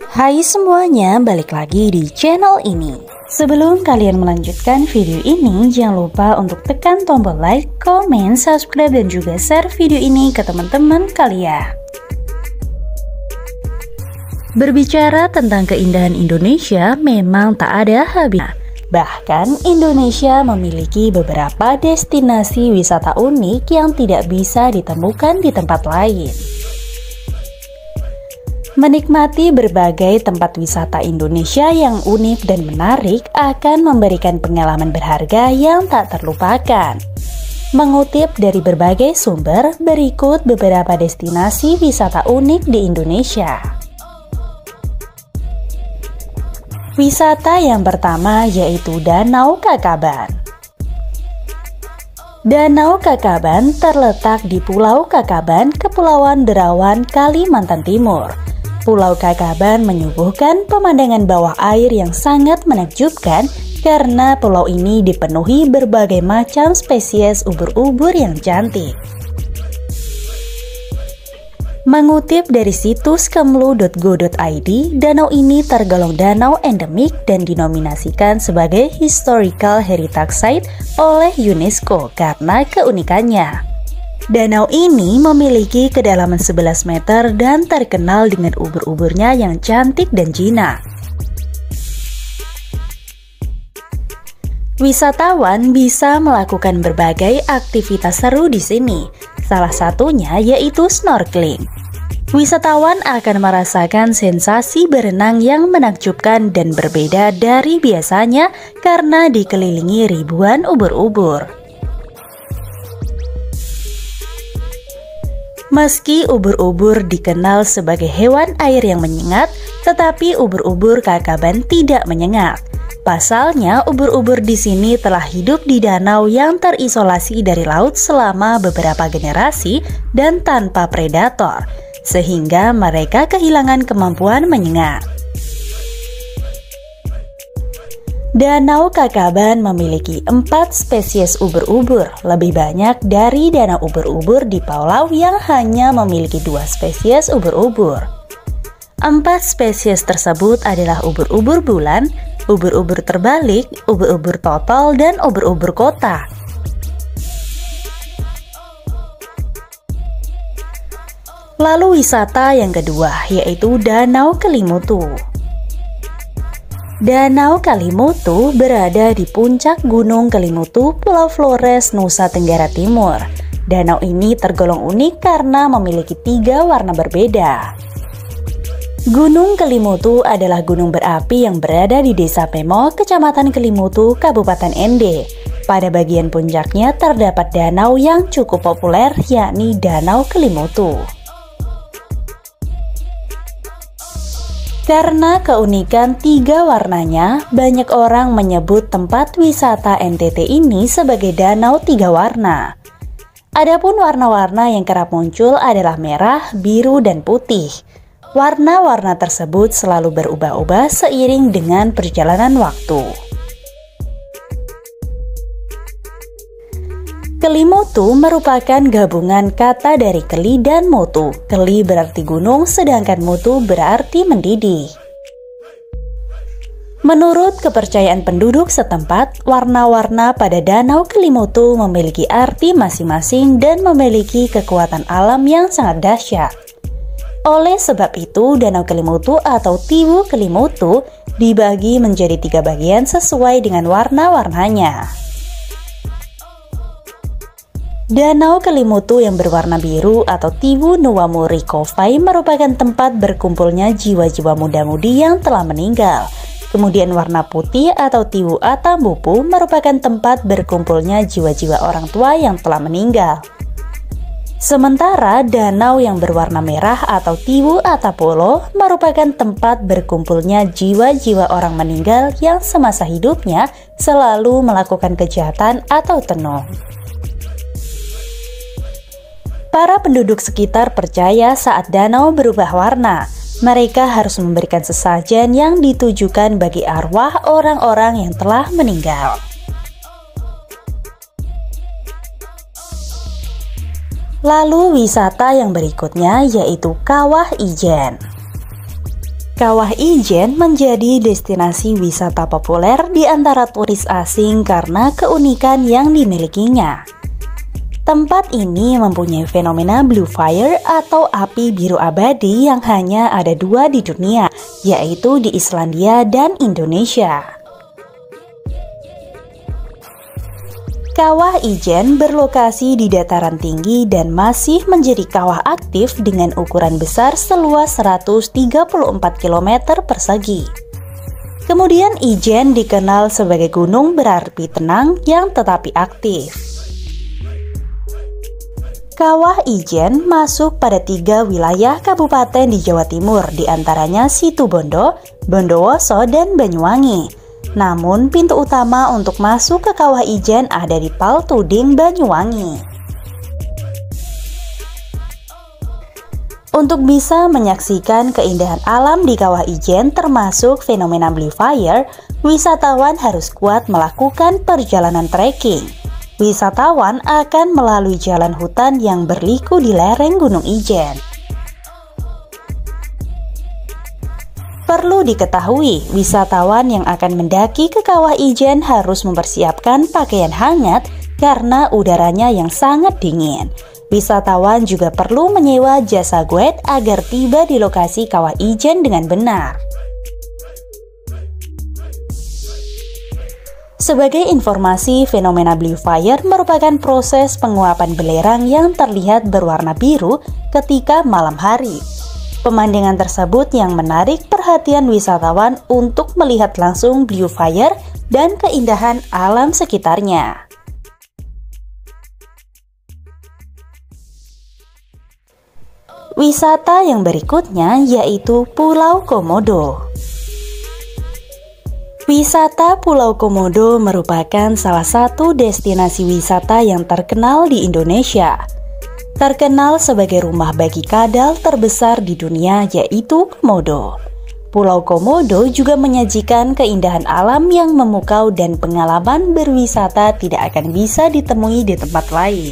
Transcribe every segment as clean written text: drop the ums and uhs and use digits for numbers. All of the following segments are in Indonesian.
Hai semuanya, balik lagi di channel ini. Sebelum kalian melanjutkan video ini, jangan lupa untuk tekan tombol like, komen, subscribe, dan juga share video ini ke teman-teman kalian. Berbicara tentang keindahan Indonesia memang tak ada habisnya. Bahkan Indonesia memiliki beberapa destinasi wisata unik yang tidak bisa ditemukan di tempat lain. Menikmati berbagai tempat wisata Indonesia yang unik dan menarik akan memberikan pengalaman berharga yang tak terlupakan. Mengutip dari berbagai sumber, berikut beberapa destinasi wisata unik di Indonesia. Wisata yang pertama yaitu Danau Kakaban. Danau Kakaban terletak di Pulau Kakaban, Kepulauan Derawan, Kalimantan Timur. Pulau Kakaban menyuguhkan pemandangan bawah air yang sangat menakjubkan karena pulau ini dipenuhi berbagai macam spesies ubur-ubur yang cantik. Mengutip dari situs kemlu.go.id, danau ini tergolong danau endemik dan dinominasikan sebagai Historical Heritage Site oleh UNESCO karena keunikannya. Danau ini memiliki kedalaman 11 meter dan terkenal dengan ubur-uburnya yang cantik dan jinak. Wisatawan bisa melakukan berbagai aktivitas seru di sini. Salah satunya yaitu snorkeling. Wisatawan akan merasakan sensasi berenang yang menakjubkan dan berbeda dari biasanya karena dikelilingi ribuan ubur-ubur. Meski ubur-ubur dikenal sebagai hewan air yang menyengat, tetapi ubur-ubur Kakaban tidak menyengat. Pasalnya, ubur-ubur di sini telah hidup di danau yang terisolasi dari laut selama beberapa generasi dan tanpa predator, sehingga mereka kehilangan kemampuan menyengat. Danau Kakaban memiliki 4 spesies ubur-ubur, lebih banyak dari danau ubur-ubur di Palau yang hanya memiliki 2 spesies ubur-ubur. 4 spesies tersebut adalah ubur-ubur bulan, ubur-ubur terbalik, ubur-ubur total, dan ubur-ubur kota. Lalu wisata yang kedua yaitu Danau Kelimutu. Danau Kelimutu berada di puncak Gunung Kelimutu, Pulau Flores, Nusa Tenggara Timur. Danau ini tergolong unik karena memiliki 3 warna berbeda. Gunung Kelimutu adalah gunung berapi yang berada di Desa Pemo, Kecamatan Kelimutu, Kabupaten Ende. Pada bagian puncaknya terdapat danau yang cukup populer, yakni Danau Kelimutu. Karena keunikan 3 warnanya, banyak orang menyebut tempat wisata NTT ini sebagai Danau 3 Warna. Adapun warna-warna yang kerap muncul adalah merah, biru, dan putih. Warna-warna tersebut selalu berubah-ubah seiring dengan perjalanan waktu. Kelimutu merupakan gabungan kata dari keli dan mutu. Keli berarti gunung, sedangkan mutu berarti mendidih. Menurut kepercayaan penduduk setempat, warna-warna pada Danau Kelimutu memiliki arti masing-masing dan memiliki kekuatan alam yang sangat dahsyat. Oleh sebab itu, Danau Kelimutu atau Tiwu Kelimutu dibagi menjadi 3 bagian sesuai dengan warna-warnanya. Danau Kelimutu yang berwarna biru atau Tiwu Nuwamuri Kofai merupakan tempat berkumpulnya jiwa-jiwa muda-mudi yang telah meninggal. Kemudian warna putih atau Tiwu Atambupu merupakan tempat berkumpulnya jiwa-jiwa orang tua yang telah meninggal. Sementara danau yang berwarna merah atau Tiwu Atapolo merupakan tempat berkumpulnya jiwa-jiwa orang meninggal yang semasa hidupnya selalu melakukan kejahatan atau tenung. Para penduduk sekitar percaya saat danau berubah warna, mereka harus memberikan sesajen yang ditujukan bagi arwah orang-orang yang telah meninggal. Lalu wisata yang berikutnya yaitu Kawah Ijen. Kawah Ijen menjadi destinasi wisata populer di antara turis asing karena keunikan yang dimilikinya. Tempat ini mempunyai fenomena Blue Fire atau api biru abadi yang hanya ada 2 di dunia, yaitu di Islandia dan Indonesia. Kawah Ijen berlokasi di dataran tinggi dan masih menjadi kawah aktif dengan ukuran besar seluas 134 km persegi. Kemudian Ijen dikenal sebagai gunung berapi tenang yang tetapi aktif. Kawah Ijen masuk pada 3 wilayah kabupaten di Jawa Timur, diantaranya Situbondo, Bondowoso, dan Banyuwangi. Namun pintu utama untuk masuk ke Kawah Ijen ada di Paltuding, Banyuwangi. Untuk bisa menyaksikan keindahan alam di Kawah Ijen termasuk fenomena Blue Fire, wisatawan harus kuat melakukan perjalanan trekking. Wisatawan akan melalui jalan hutan yang berliku di lereng Gunung Ijen. Perlu diketahui, wisatawan yang akan mendaki ke Kawah Ijen harus mempersiapkan pakaian hangat karena udaranya yang sangat dingin. Wisatawan juga perlu menyewa jasa guide agar tiba di lokasi Kawah Ijen dengan benar. Sebagai informasi, fenomena Blue Fire merupakan proses penguapan belerang yang terlihat berwarna biru ketika malam hari. Pemandangan tersebut yang menarik perhatian wisatawan untuk melihat langsung Blue Fire dan keindahan alam sekitarnya. Wisata yang berikutnya yaitu Pulau Komodo. Wisata Pulau Komodo merupakan salah satu destinasi wisata yang terkenal di Indonesia. Terkenal sebagai rumah bagi kadal terbesar di dunia yaitu Komodo. Pulau Komodo juga menyajikan keindahan alam yang memukau dan pengalaman berwisata tidak akan bisa ditemui di tempat lain.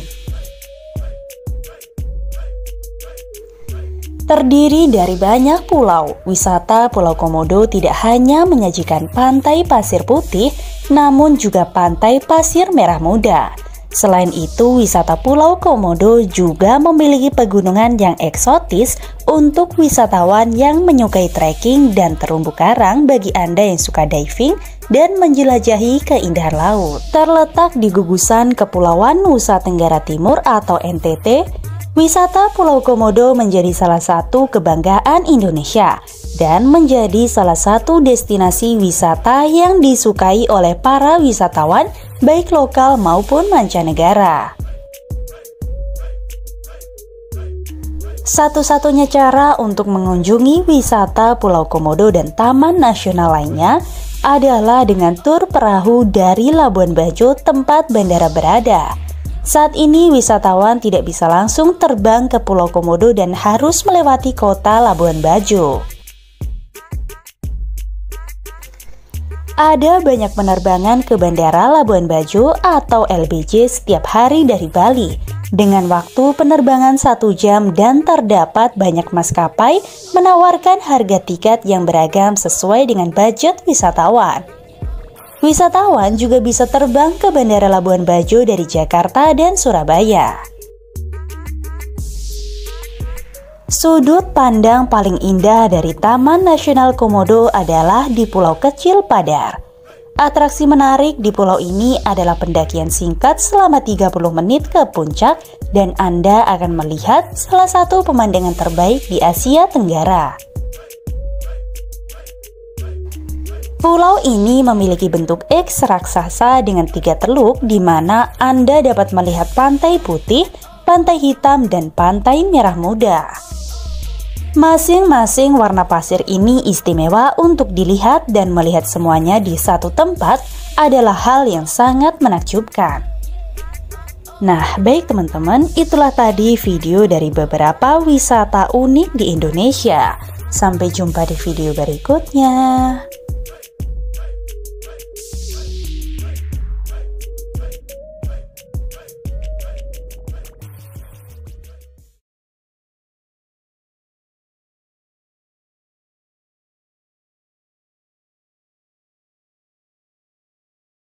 Terdiri dari banyak pulau, wisata Pulau Komodo tidak hanya menyajikan pantai pasir putih, namun juga pantai pasir merah muda. Selain itu, wisata Pulau Komodo juga memiliki pegunungan yang eksotis untuk wisatawan yang menyukai trekking dan terumbu karang bagi Anda yang suka diving dan menjelajahi keindahan laut. Terletak di gugusan Kepulauan Nusa Tenggara Timur atau NTT, wisata Pulau Komodo menjadi salah satu kebanggaan Indonesia dan menjadi salah satu destinasi wisata yang disukai oleh para wisatawan baik lokal maupun mancanegara. Satu-satunya cara untuk mengunjungi wisata Pulau Komodo dan taman nasional lainnya adalah dengan tur perahu dari Labuan Bajo tempat bandara berada. Saat ini wisatawan tidak bisa langsung terbang ke Pulau Komodo dan harus melewati kota Labuan Bajo. Ada banyak penerbangan ke Bandara Labuan Bajo atau LBJ setiap hari dari Bali dengan waktu penerbangan 1 jam dan terdapat banyak maskapai menawarkan harga tiket yang beragam sesuai dengan budget wisatawan. Wisatawan juga bisa terbang ke Bandara Labuan Bajo dari Jakarta dan Surabaya. Sudut pandang paling indah dari Taman Nasional Komodo adalah di Pulau Kecil Padar. Atraksi menarik di pulau ini adalah pendakian singkat selama 30 menit ke puncak dan Anda akan melihat salah satu pemandangan terbaik di Asia Tenggara. Pulau ini memiliki bentuk X raksasa dengan 3 teluk di mana Anda dapat melihat pantai putih, pantai hitam, dan pantai merah muda. Masing-masing warna pasir ini istimewa untuk dilihat dan melihat semuanya di satu tempat adalah hal yang sangat menakjubkan. Nah, baik teman-teman, itulah tadi video dari beberapa wisata unik di Indonesia. Sampai jumpa di video berikutnya.